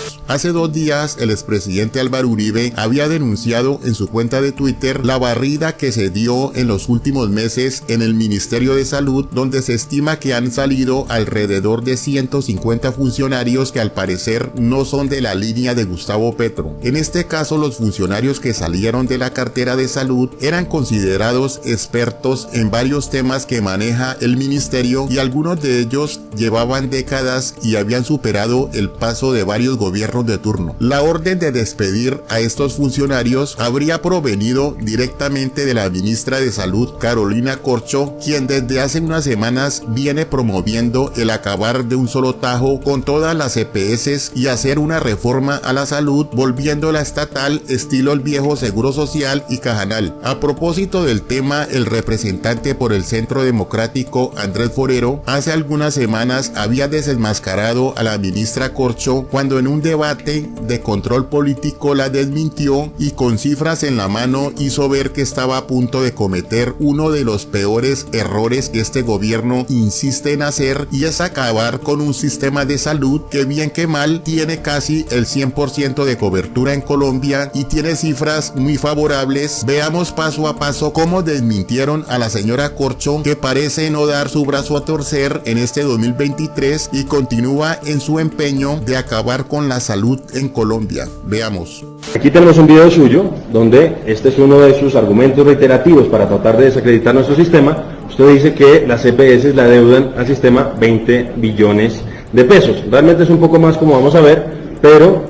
funcionarios. Hace 2 días, el expresidente Álvaro Uribe había denunciado en su cuenta de Twitter la barrida que se dio en los últimos meses en el Ministerio de Salud, donde se estima que han salido alrededor de 150 funcionarios que al parecer no son de la línea de Gustavo Petro. En este caso, los funcionarios que salieron de la cartera de salud eran considerados expertos en varios temas que maneja el ministerio y algunos de ellos llevaban décadas y habían superado el paso de varios gobiernos de turno. La orden de despedir a estos funcionarios habría provenido directamente de la ministra de Salud, Carolina Corcho, quien desde hace unas semanas viene promoviendo el acabar de un solo tajo con todas las EPS y hacer una reforma a la salud, volviéndola estatal estilo el viejo Seguro Social y Cajanal. A propósito del tema, el representante por el Centro Democrático, Andrés Forero, hace algunas semanas había desenmascarado a la ministra Corcho cuando en un debate de control político la desmintió y con cifras en la mano hizo ver que estaba a punto de cometer uno de los peores errores que este gobierno insiste en hacer, y es acabar con un sistema de salud que bien que mal tiene casi el 100% de cobertura en Colombia y tiene cifras muy favorables. Veamos paso a paso cómo desmintieron a la señora Corcho, que parece no dar su brazo a torcer en este 2023 y continúa en su empeño de acabar con la salud en Colombia. Veamos. Aquí tenemos un video suyo donde este es uno de sus argumentos reiterativos para tratar de desacreditar nuestro sistema. Usted dice que las EPS le adeudan al sistema 20 billones de pesos. Realmente es un poco más, como vamos a ver, pero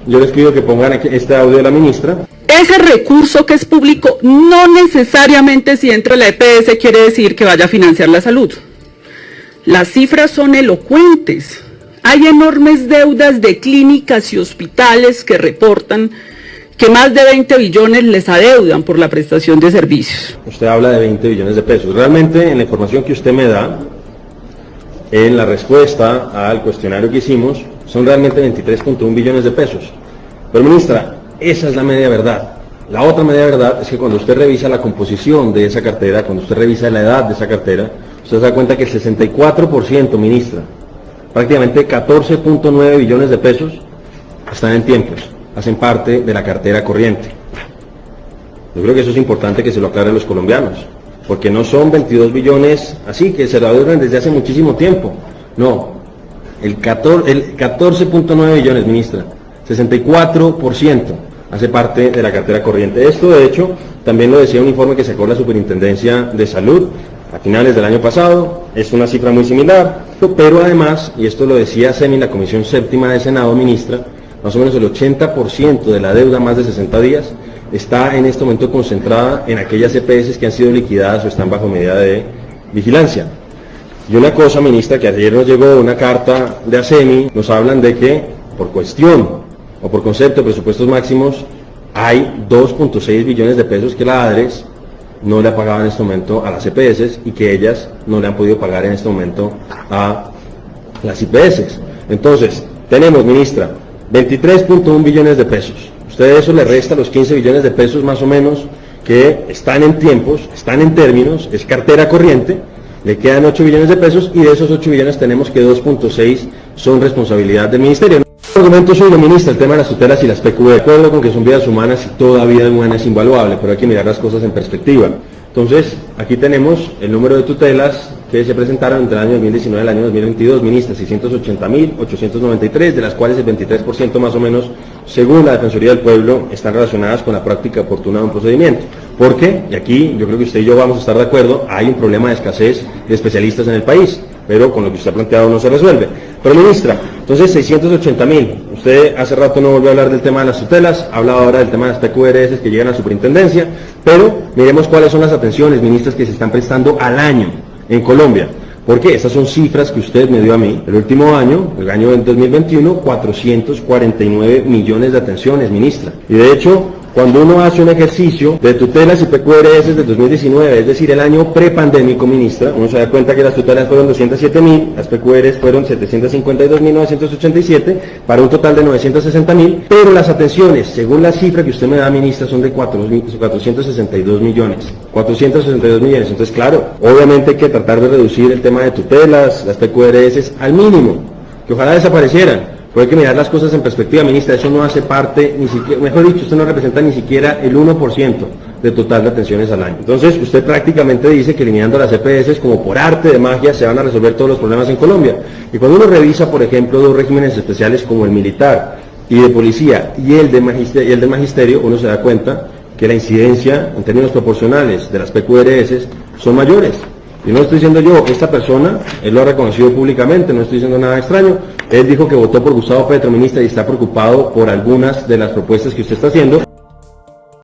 yo les pido que pongan aquí este audio de la ministra. Ese recurso que es público no necesariamente, si entra la EPS, quiere decir que vaya a financiar la salud. Las cifras son elocuentes. Hay enormes deudas de clínicas y hospitales que reportan que más de 20 billones les adeudan por la prestación de servicios. Usted habla de 20 billones de pesos. Realmente, en la información que usted me da, en la respuesta al cuestionario que hicimos, son realmente 23.1 billones de pesos. Pero ministra, esa es la media verdad. La otra media verdad es que cuando usted revisa la composición de esa cartera, cuando usted revisa la edad de esa cartera, usted se da cuenta que el 64%, ministra, prácticamente 14.9 billones de pesos, están en tiempos, hacen parte de la cartera corriente. Yo creo que eso es importante que se lo aclare a los colombianos, porque no son 22 billones así, que se lo adeudan desde hace muchísimo tiempo. No, el 14.9 billones, ministra, 64% hace parte de la cartera corriente. Esto, de hecho, también lo decía un informe que sacó la Superintendencia de Salud a finales del año pasado. Es una cifra muy similar, pero además, y esto lo decía SEMI, la Comisión Séptima de Senado, ministra, más o menos el 80% de la deuda más de 60 días está en este momento concentrada en aquellas EPS que han sido liquidadas o están bajo medida de vigilancia. Y una cosa, ministra, que ayer nos llegó una carta de ASEMI, nos hablan de que por cuestión o por concepto de presupuestos máximos hay 2.6 billones de pesos que la ADRES no le ha pagado en este momento a las EPS y que ellas no le han podido pagar en este momento a las IPS. Entonces, tenemos, ministra, 23.1 billones de pesos. Usted eso le resta los 15 billones de pesos más o menos que están en tiempos, están en términos, es cartera corriente, le quedan 8 billones de pesos y de esos 8 billones tenemos que 2.6 son responsabilidad del ministerio. El argumento suyo, ministra, el tema de las tutelas y las PQE, de acuerdo con que son vidas humanas y toda vida humana es invaluable, pero hay que mirar las cosas en perspectiva. Entonces, aquí tenemos el número de tutelas que se presentaron entre el año 2019 y el año 2022, ministra, 680.893, de las cuales el 23% más o menos, según la Defensoría del Pueblo, están relacionadas con la práctica oportuna de un procedimiento. Porque, y aquí yo creo que usted y yo vamos a estar de acuerdo, hay un problema de escasez de especialistas en el país, pero con lo que usted ha planteado no se resuelve. Pero, ministra, entonces 680.000, usted hace rato no volvió a hablar del tema de las tutelas, ha hablado ahora del tema de las PQRS que llegan a superintendencia, pero miremos cuáles son las atenciones, ministras, que se están prestando al año en Colombia, porque estas son cifras que usted me dio a mí. El último año, el año 2021, 449 millones de atenciones, ministra. Y de hecho, cuando uno hace un ejercicio de tutelas y PQRS del 2019, es decir, el año prepandémico, ministra, uno se da cuenta que las tutelas fueron 207.000, las PQRS fueron 752.987, para un total de 960.000, pero las atenciones, según la cifra que usted me da, ministra, son de 462 millones. 462 millones. Entonces, claro, obviamente hay que tratar de reducir el tema de tutelas, las PQRS al mínimo, que ojalá desaparecieran. Pero hay que mirar las cosas en perspectiva, ministra. Eso no hace parte, ni siquiera, mejor dicho, usted no representa ni siquiera el 1% de total de atenciones al año. Entonces, usted prácticamente dice que eliminando las EPS, como por arte de magia, se van a resolver todos los problemas en Colombia. Y cuando uno revisa, por ejemplo, dos regímenes especiales como el militar y de policía y el de magisterio, uno se da cuenta que la incidencia en términos proporcionales de las PQRS son mayores. Y no estoy diciendo yo, esta persona, él lo ha reconocido públicamente, no estoy diciendo nada extraño. Él dijo que votó por Gustavo Petro, ministra, y está preocupado por algunas de las propuestas que usted está haciendo.